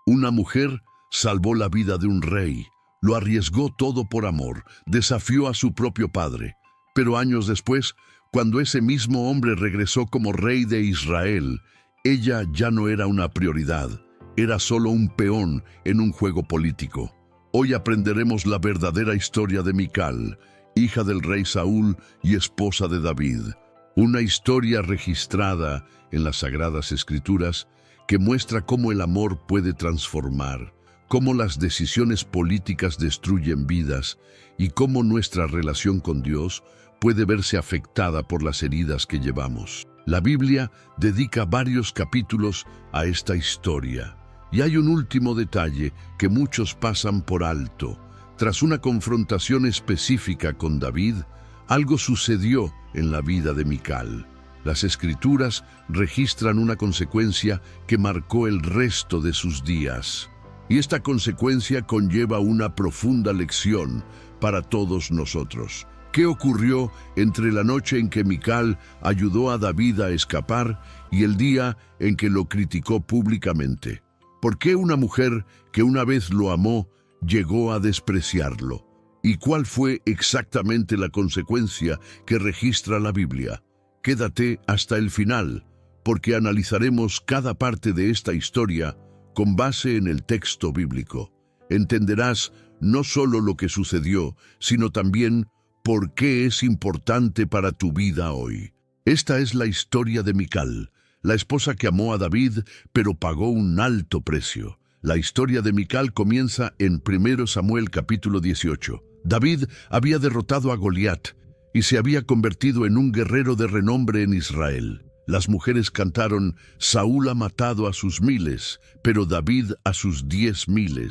Una mujer salvó la vida de un rey, lo arriesgó todo por amor, desafió a su propio padre. Pero años después, cuando ese mismo hombre regresó como rey de Israel, ella ya no era una prioridad, era solo un peón en un juego político. Hoy aprenderemos la verdadera historia de Mical, hija del rey Saúl y esposa de David. Una historia registrada en las Sagradas Escrituras que muestra cómo el amor puede transformar, cómo las decisiones políticas destruyen vidas y cómo nuestra relación con Dios puede verse afectada por las heridas que llevamos. La Biblia dedica varios capítulos a esta historia. Y hay un último detalle que muchos pasan por alto. Tras una confrontación específica con David, algo sucedió en la vida de Mical. Las Escrituras registran una consecuencia que marcó el resto de sus días. Y esta consecuencia conlleva una profunda lección para todos nosotros. ¿Qué ocurrió entre la noche en que Mical ayudó a David a escapar y el día en que lo criticó públicamente? ¿Por qué una mujer que una vez lo amó llegó a despreciarlo? ¿Y cuál fue exactamente la consecuencia que registra la Biblia? Quédate hasta el final, porque analizaremos cada parte de esta historia con base en el texto bíblico. Entenderás no solo lo que sucedió, sino también por qué es importante para tu vida hoy. Esta es la historia de Mical, la esposa que amó a David, pero pagó un alto precio. La historia de Mical comienza en 1 Samuel capítulo 18. David había derrotado a Goliat y se había convertido en un guerrero de renombre en Israel. Las mujeres cantaron: Saúl ha matado a sus miles, pero David a sus 10,000.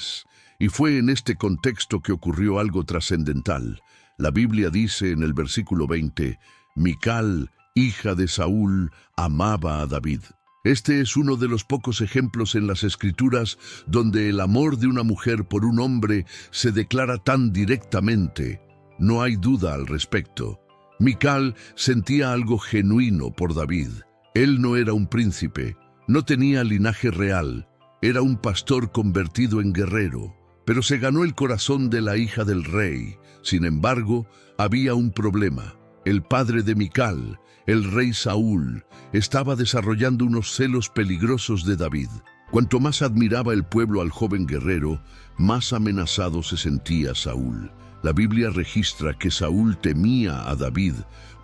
Y fue en este contexto que ocurrió algo trascendental. La Biblia dice en el versículo 20, Mical, hija de Saúl, amaba a David. Este es uno de los pocos ejemplos en las Escrituras donde el amor de una mujer por un hombre se declara tan directamente. No hay duda al respecto. Mical sentía algo genuino por David. Él no era un príncipe, no tenía linaje real, era un pastor convertido en guerrero, pero se ganó el corazón de la hija del rey. Sin embargo, había un problema. El padre de Mical, el rey Saúl, estaba desarrollando unos celos peligrosos de David. Cuanto más admiraba el pueblo al joven guerrero, más amenazado se sentía Saúl. La Biblia registra que Saúl temía a David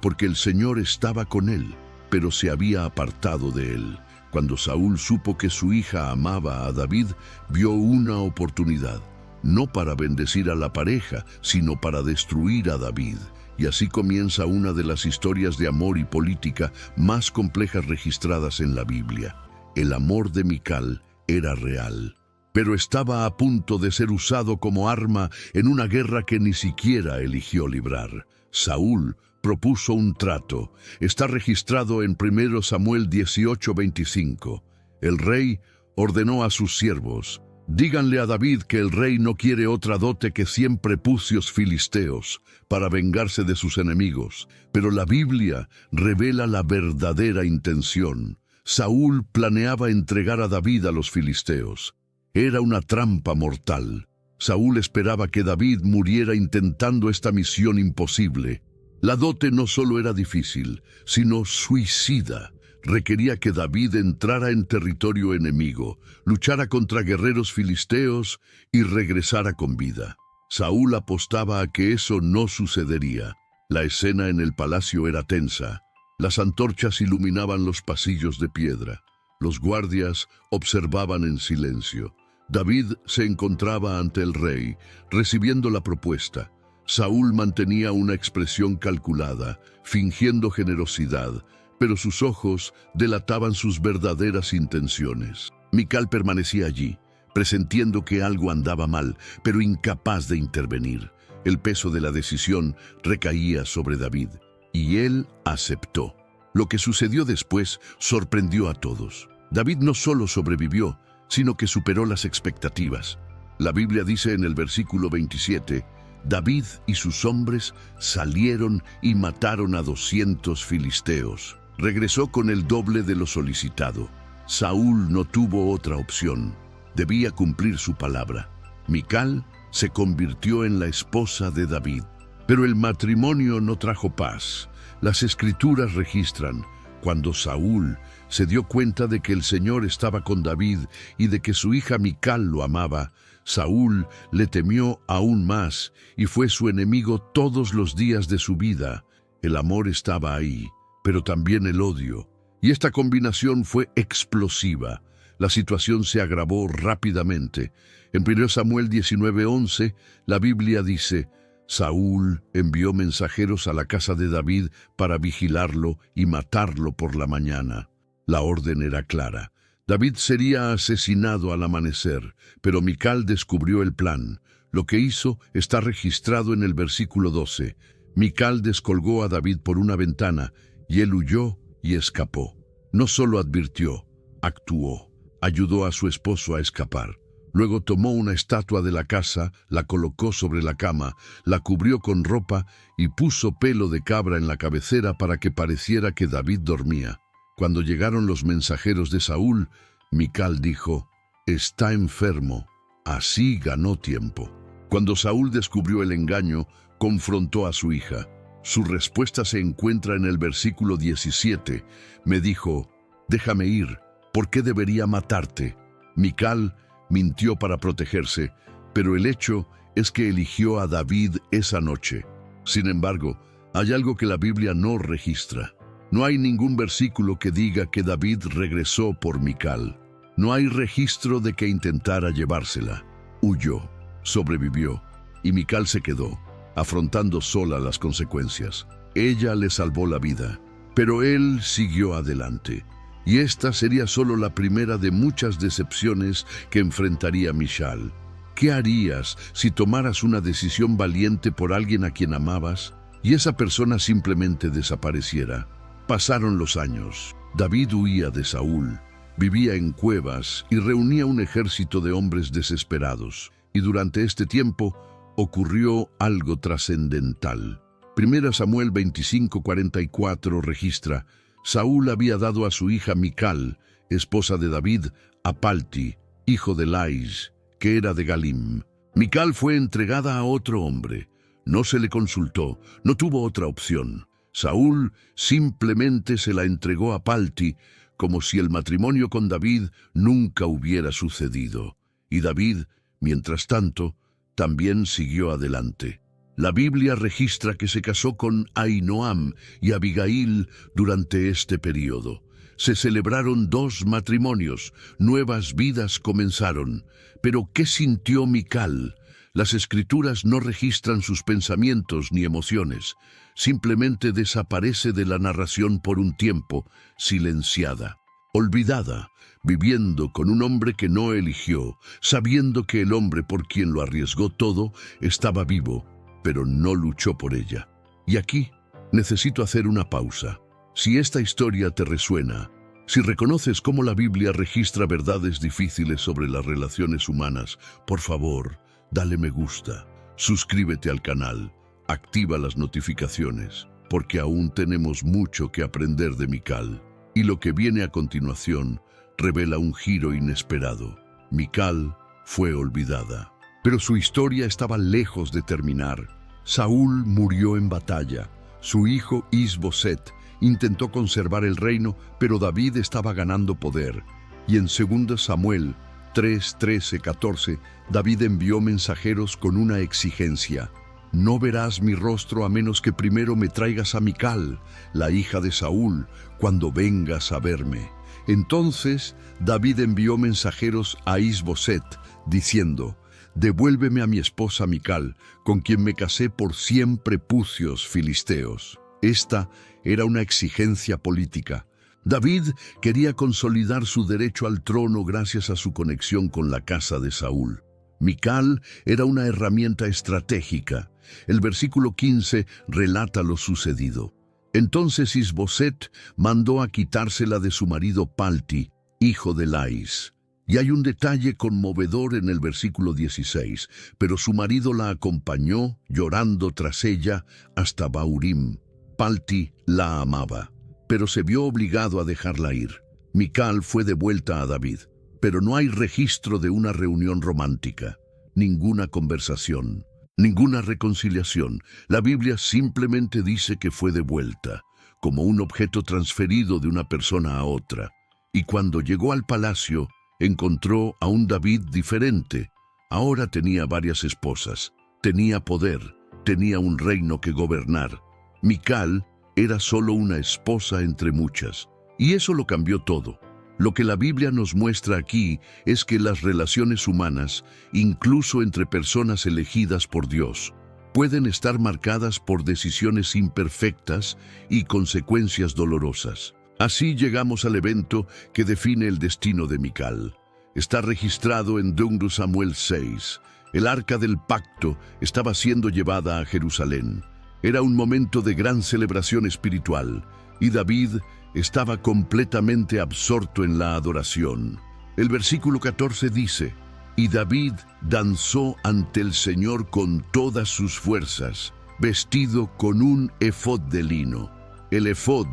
porque el Señor estaba con él, pero se había apartado de él. Cuando Saúl supo que su hija amaba a David, vio una oportunidad, no para bendecir a la pareja, sino para destruir a David. Y así comienza una de las historias de amor y política más complejas registradas en la Biblia. El amor de Mical era real, pero estaba a punto de ser usado como arma en una guerra que ni siquiera eligió librar. Saúl propuso un trato. Está registrado en 1 Samuel 18:25. El rey ordenó a sus siervos: díganle a David que el rey no quiere otra dote que 100 prepucios filisteos para vengarse de sus enemigos. Pero la Biblia revela la verdadera intención. Saúl planeaba entregar a David a los filisteos. Era una trampa mortal. Saúl esperaba que David muriera intentando esta misión imposible. La dote no solo era difícil, sino suicida. Requería que David entrara en territorio enemigo, luchara contra guerreros filisteos y regresara con vida. Saúl apostaba a que eso no sucedería. La escena en el palacio era tensa. Las antorchas iluminaban los pasillos de piedra. Los guardias observaban en silencio. David se encontraba ante el rey, recibiendo la propuesta. Saúl mantenía una expresión calculada, fingiendo generosidad, pero sus ojos delataban sus verdaderas intenciones. Mical permanecía allí, presentiendo que algo andaba mal, pero incapaz de intervenir. El peso de la decisión recaía sobre David, y él aceptó. Lo que sucedió después sorprendió a todos. David no solo sobrevivió, sino que superó las expectativas. La Biblia dice en el versículo 27, David y sus hombres salieron y mataron a 200 filisteos. Regresó con el doble de lo solicitado. Saúl no tuvo otra opción. Debía cumplir su palabra. Mical se convirtió en la esposa de David. Pero el matrimonio no trajo paz. Las Escrituras registran: cuando Saúl se dio cuenta de que el Señor estaba con David y de que su hija Mical lo amaba, Saúl le temió aún más y fue su enemigo todos los días de su vida. El amor estaba ahí, pero también el odio. Y esta combinación fue explosiva. La situación se agravó rápidamente. En 1 Samuel 19:11, la Biblia dice: Saúl envió mensajeros a la casa de David para vigilarlo y matarlo por la mañana. La orden era clara. David sería asesinado al amanecer, pero Mical descubrió el plan. Lo que hizo está registrado en el versículo 12. Mical descolgó a David por una ventana, y él huyó y escapó. No solo advirtió, actuó. Ayudó a su esposo a escapar. Luego tomó una estatua de la casa, la colocó sobre la cama, la cubrió con ropa y puso pelo de cabra en la cabecera para que pareciera que David dormía. Cuando llegaron los mensajeros de Saúl, Mical dijo: «Está enfermo». Así ganó tiempo. Cuando Saúl descubrió el engaño, confrontó a su hija. Su respuesta se encuentra en el versículo 17. Me dijo: «Déjame ir. ¿Por qué debería matarte?». Mical mintió para protegerse, pero el hecho es que eligió a David esa noche. Sin embargo, hay algo que la Biblia no registra. No hay ningún versículo que diga que David regresó por Mical. No hay registro de que intentara llevársela. Huyó, sobrevivió, y Mical se quedó, afrontando sola las consecuencias. Ella le salvó la vida, pero él siguió adelante. Y esta sería solo la primera de muchas decepciones que enfrentaría Michal. ¿Qué harías si tomaras una decisión valiente por alguien a quien amabas y esa persona simplemente desapareciera? Pasaron los años. David huía de Saúl, vivía en cuevas y reunía un ejército de hombres desesperados. Y durante este tiempo ocurrió algo trascendental. 1 Samuel 25:44 registra: Saúl había dado a su hija Mical, esposa de David, a Palti, hijo de Lais, que era de Galim. Mical fue entregada a otro hombre. No se le consultó, no tuvo otra opción. Saúl simplemente se la entregó a Palti, como si el matrimonio con David nunca hubiera sucedido. Y David, mientras tanto, también siguió adelante. La Biblia registra que se casó con Ahinoam y Abigail durante este periodo. Se celebraron 2 matrimonios, nuevas vidas comenzaron. Pero ¿qué sintió Mical? Las Escrituras no registran sus pensamientos ni emociones. Simplemente desaparece de la narración por un tiempo, silenciada, olvidada, viviendo con un hombre que no eligió, sabiendo que el hombre por quien lo arriesgó todo estaba vivo, pero no luchó por ella. Y aquí necesito hacer una pausa. Si esta historia te resuena, si reconoces cómo la Biblia registra verdades difíciles sobre las relaciones humanas, por favor, dale me gusta, suscríbete al canal, activa las notificaciones, porque aún tenemos mucho que aprender de Mical. Y lo que viene a continuación revela un giro inesperado. Mical fue olvidada, pero su historia estaba lejos de terminar. Saúl murió en batalla. Su hijo Is-Boset intentó conservar el reino, pero David estaba ganando poder. Y en 2 Samuel 3, 13, 14, David envió mensajeros con una exigencia: «No verás mi rostro a menos que primero me traigas a Mical, la hija de Saúl, cuando vengas a verme». Entonces David envió mensajeros a Is-Boset, diciendo: «Devuélveme a mi esposa Mical, con quien me casé por 100 prepucios filisteos». Esta era una exigencia política. David quería consolidar su derecho al trono gracias a su conexión con la casa de Saúl. Mical era una herramienta estratégica. El versículo 15 relata lo sucedido. Entonces Is-Boset mandó a quitársela de su marido Palti, hijo de Lais. Y hay un detalle conmovedor en el versículo 16, pero su marido la acompañó, llorando tras ella, hasta Bahurim. Palti la amaba, pero se vio obligado a dejarla ir. Mical fue devuelta a David. pero no hay registro de una reunión romántica, ninguna conversación, ninguna reconciliación. La Biblia simplemente dice que fue de vuelta, como un objeto transferido de una persona a otra. Y cuando llegó al palacio, encontró a un David diferente. Ahora tenía varias esposas, tenía poder, tenía un reino que gobernar. Mical era solo una esposa entre muchas, y eso lo cambió todo. Lo que la Biblia nos muestra aquí es que las relaciones humanas, incluso entre personas elegidas por Dios, pueden estar marcadas por decisiones imperfectas y consecuencias dolorosas. Así llegamos al evento que define el destino de Mical. Está registrado en 2 Samuel 6. El arca del pacto estaba siendo llevada a Jerusalén. Era un momento de gran celebración espiritual, y David estaba completamente absorto en la adoración. El versículo 14 dice: «Y David danzó ante el Señor con todas sus fuerzas, vestido con un efod de lino». El efod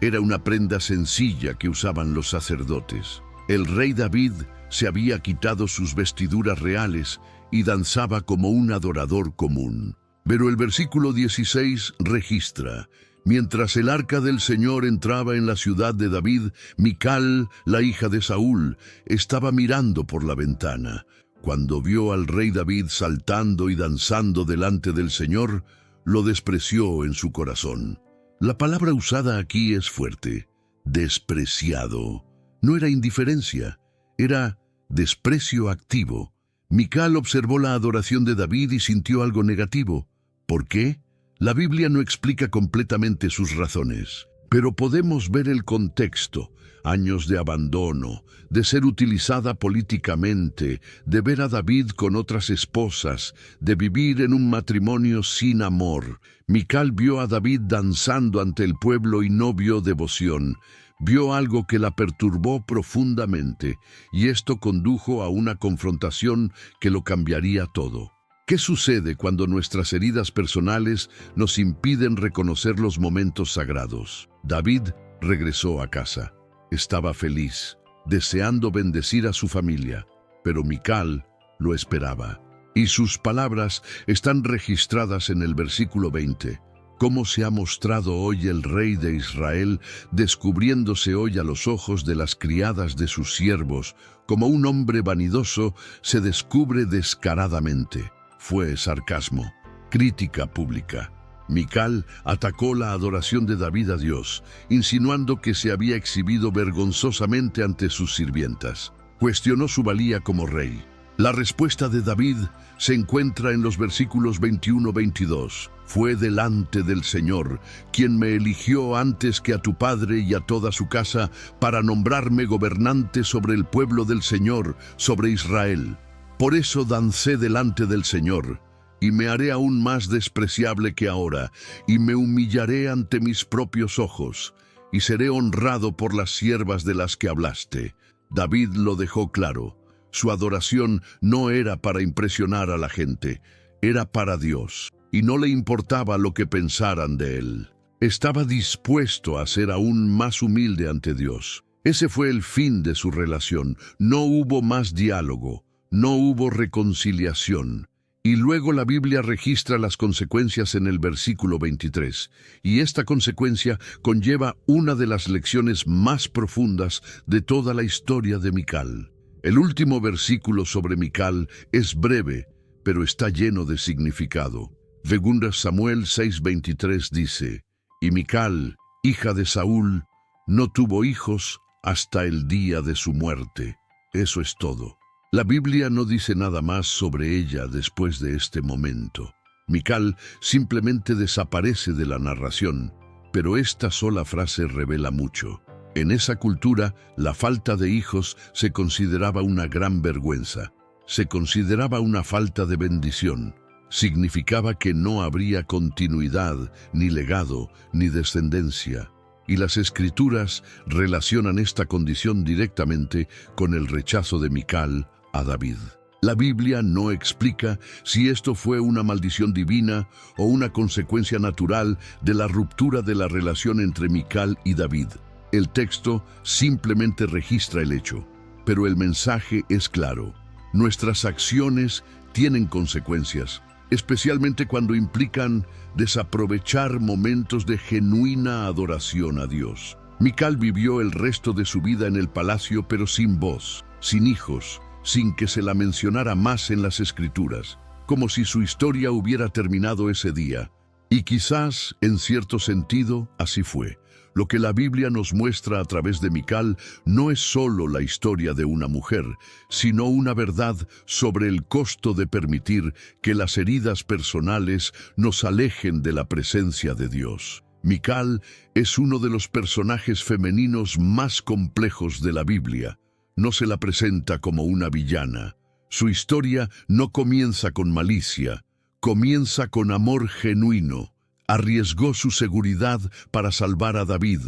era una prenda sencilla que usaban los sacerdotes. El rey David se había quitado sus vestiduras reales y danzaba como un adorador común. Pero el versículo 16 registra: «Mientras el arca del Señor entraba en la ciudad de David, Mical, la hija de Saúl, estaba mirando por la ventana. Cuando vio al rey David saltando y danzando delante del Señor, lo despreció en su corazón». La palabra usada aquí es fuerte: despreciado. No era indiferencia, era desprecio activo. Mical observó la adoración de David y sintió algo negativo. ¿Por qué? La Biblia no explica completamente sus razones, pero podemos ver el contexto: años de abandono, de ser utilizada políticamente, de ver a David con otras esposas, de vivir en un matrimonio sin amor. Mical vio a David danzando ante el pueblo y no vio devoción. Vio algo que la perturbó profundamente, y esto condujo a una confrontación que lo cambiaría todo. ¿Qué sucede cuando nuestras heridas personales nos impiden reconocer los momentos sagrados? David regresó a casa. Estaba feliz, deseando bendecir a su familia, pero Mical lo esperaba. Y sus palabras están registradas en el versículo 20. «Cómo se ha mostrado hoy el rey de Israel, descubriéndose hoy a los ojos de las criadas de sus siervos, como un hombre vanidoso se descubre descaradamente». Fue sarcasmo, crítica pública. Mical atacó la adoración de David a Dios, insinuando que se había exhibido vergonzosamente ante sus sirvientas. Cuestionó su valía como rey. La respuesta de David se encuentra en los versículos 21-22. «Fue delante del Señor, quien me eligió antes que a tu padre y a toda su casa, para nombrarme gobernante sobre el pueblo del Señor, sobre Israel. Por eso dancé delante del Señor, y me haré aún más despreciable que ahora, y me humillaré ante mis propios ojos, y seré honrado por las siervas de las que hablaste». David lo dejó claro. Su adoración no era para impresionar a la gente, era para Dios, y no le importaba lo que pensaran de él. Estaba dispuesto a ser aún más humilde ante Dios. Ese fue el fin de su relación. No hubo más diálogo. No hubo reconciliación. Y luego la Biblia registra las consecuencias en el versículo 23, y esta consecuencia conlleva una de las lecciones más profundas de toda la historia de Mical. El último versículo sobre Mical es breve, pero está lleno de significado. 2 Samuel 6:23 dice: «Y Mical, hija de Saúl, no tuvo hijos hasta el día de su muerte». Eso es todo. La Biblia no dice nada más sobre ella después de este momento. Mical simplemente desaparece de la narración, pero esta sola frase revela mucho. En esa cultura, la falta de hijos se consideraba una gran vergüenza. Se consideraba una falta de bendición. Significaba que no habría continuidad, ni legado, ni descendencia. Y las Escrituras relacionan esta condición directamente con el rechazo de Mical a David. La Biblia no explica si esto fue una maldición divina o una consecuencia natural de la ruptura de la relación entre Mical y David. El texto simplemente registra el hecho. pero el mensaje es claro. Nuestras acciones tienen consecuencias, especialmente cuando implican desaprovechar momentos de genuina adoración a Dios. Mical vivió el resto de su vida en el palacio, pero sin voz, sin hijos, sin que se la mencionara más en las Escrituras, como si su historia hubiera terminado ese día. Y quizás, en cierto sentido, así fue. Lo que la Biblia nos muestra a través de Mical no es solo la historia de una mujer, sino una verdad sobre el costo de permitir que las heridas personales nos alejen de la presencia de Dios. Mical es uno de los personajes femeninos más complejos de la Biblia. No se la presenta como una villana. Su historia no comienza con malicia, comienza con amor genuino. Arriesgó su seguridad para salvar a David,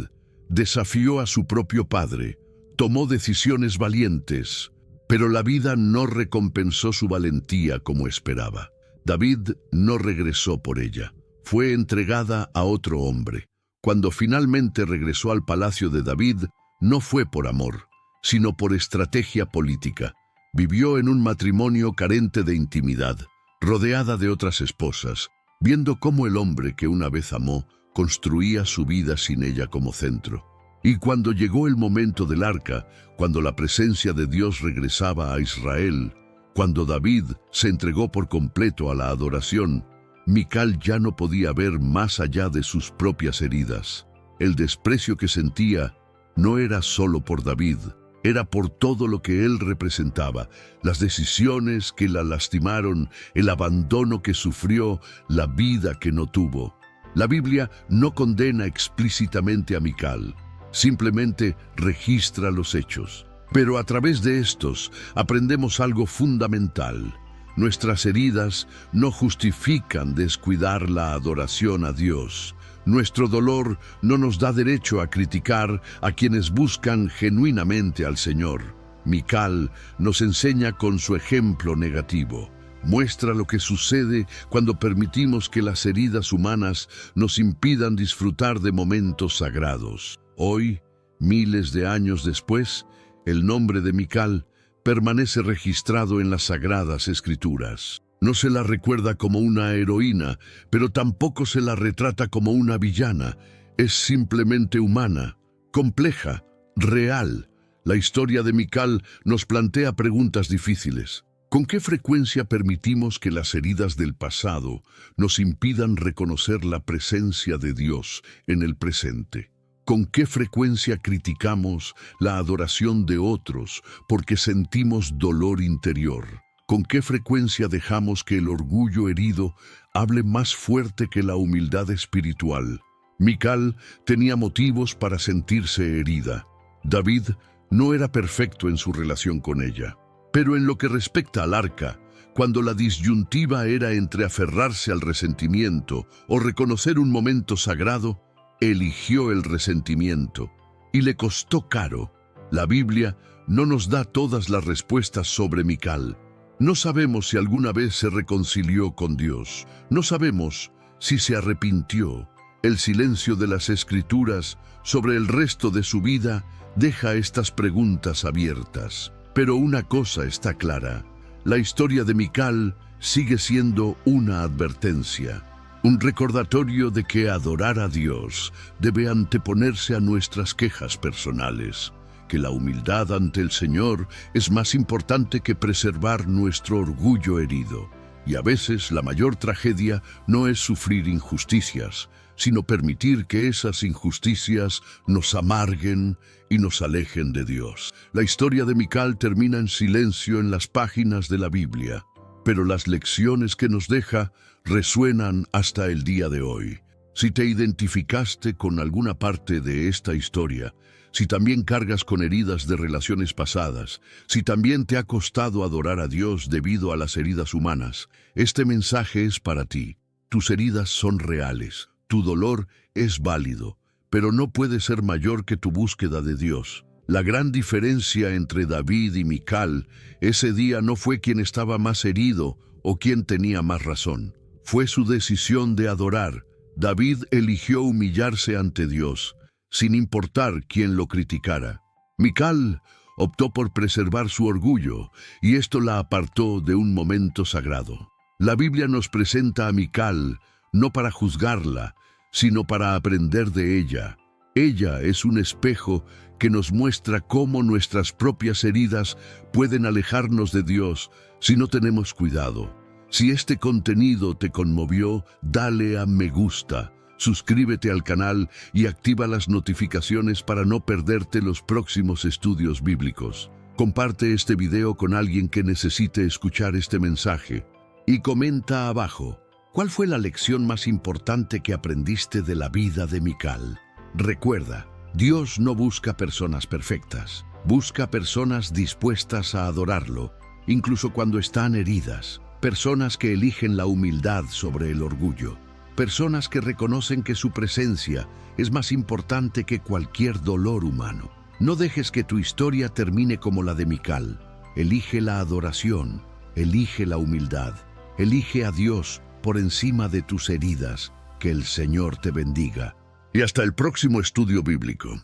desafió a su propio padre, tomó decisiones valientes, pero la vida no recompensó su valentía como esperaba. David no regresó por ella, fue entregada a otro hombre. Cuando finalmente regresó al palacio de David, no fue por amor, sino por estrategia política. Vivió en un matrimonio carente de intimidad, rodeada de otras esposas, viendo cómo el hombre que una vez amó construía su vida sin ella como centro. Y cuando llegó el momento del arca, cuando la presencia de Dios regresaba a Israel, cuando David se entregó por completo a la adoración, Mical ya no podía ver más allá de sus propias heridas. El desprecio que sentía no era solo por David, era por todo lo que él representaba, las decisiones que la lastimaron, el abandono que sufrió, la vida que no tuvo. La Biblia no condena explícitamente a Mical, simplemente registra los hechos. Pero a través de estos aprendemos algo fundamental. Nuestras heridas no justifican descuidar la adoración a Dios. Nuestro dolor no nos da derecho a criticar a quienes buscan genuinamente al Señor. Mical nos enseña con su ejemplo negativo. Muestra lo que sucede cuando permitimos que las heridas humanas nos impidan disfrutar de momentos sagrados. Hoy, miles de años después, el nombre de Mical permanece registrado en las Sagradas Escrituras. No se la recuerda como una heroína, pero tampoco se la retrata como una villana. Es simplemente humana, compleja, real. La historia de Mical nos plantea preguntas difíciles. ¿Con qué frecuencia permitimos que las heridas del pasado nos impidan reconocer la presencia de Dios en el presente? ¿Con qué frecuencia criticamos la adoración de otros porque sentimos dolor interior? ¿Con qué frecuencia dejamos que el orgullo herido hable más fuerte que la humildad espiritual? Mical tenía motivos para sentirse herida. David no era perfecto en su relación con ella. Pero en lo que respecta al arca, cuando la disyuntiva era entre aferrarse al resentimiento o reconocer un momento sagrado, eligió el resentimiento y le costó caro. La Biblia no nos da todas las respuestas sobre Mical. No sabemos si alguna vez se reconcilió con Dios. No sabemos si se arrepintió. El silencio de las Escrituras sobre el resto de su vida deja estas preguntas abiertas. Pero una cosa está clara. La historia de Mical sigue siendo una advertencia. Un recordatorio de que adorar a Dios debe anteponerse a nuestras quejas personales, que la humildad ante el Señor es más importante que preservar nuestro orgullo herido. Y a veces la mayor tragedia no es sufrir injusticias, sino permitir que esas injusticias nos amarguen y nos alejen de Dios. La historia de Mical termina en silencio en las páginas de la Biblia, pero las lecciones que nos deja resuenan hasta el día de hoy. Si te identificaste con alguna parte de esta historia, si también cargas con heridas de relaciones pasadas, si también te ha costado adorar a Dios debido a las heridas humanas, este mensaje es para ti. Tus heridas son reales, tu dolor es válido, pero no puede ser mayor que tu búsqueda de Dios. La gran diferencia entre David y Mical ese día no fue quién estaba más herido o quién tenía más razón. Fue su decisión de adorar. David eligió humillarse ante Dios, sin importar quién lo criticara. Mical optó por preservar su orgullo, y esto la apartó de un momento sagrado. La Biblia nos presenta a Mical no para juzgarla, sino para aprender de ella. Ella es un espejo que nos muestra cómo nuestras propias heridas pueden alejarnos de Dios si no tenemos cuidado. Si este contenido te conmovió, dale a me gusta, suscríbete al canal y activa las notificaciones para no perderte los próximos estudios bíblicos. Comparte este video con alguien que necesite escuchar este mensaje. Y comenta abajo, ¿cuál fue la lección más importante que aprendiste de la vida de Mical? Recuerda, Dios no busca personas perfectas, busca personas dispuestas a adorarlo, incluso cuando están heridas, personas que eligen la humildad sobre el orgullo, personas que reconocen que su presencia es más importante que cualquier dolor humano. No dejes que tu historia termine como la de Mical. Elige la adoración, elige la humildad, elige a Dios por encima de tus heridas. Que el Señor te bendiga. Y hasta el próximo estudio bíblico.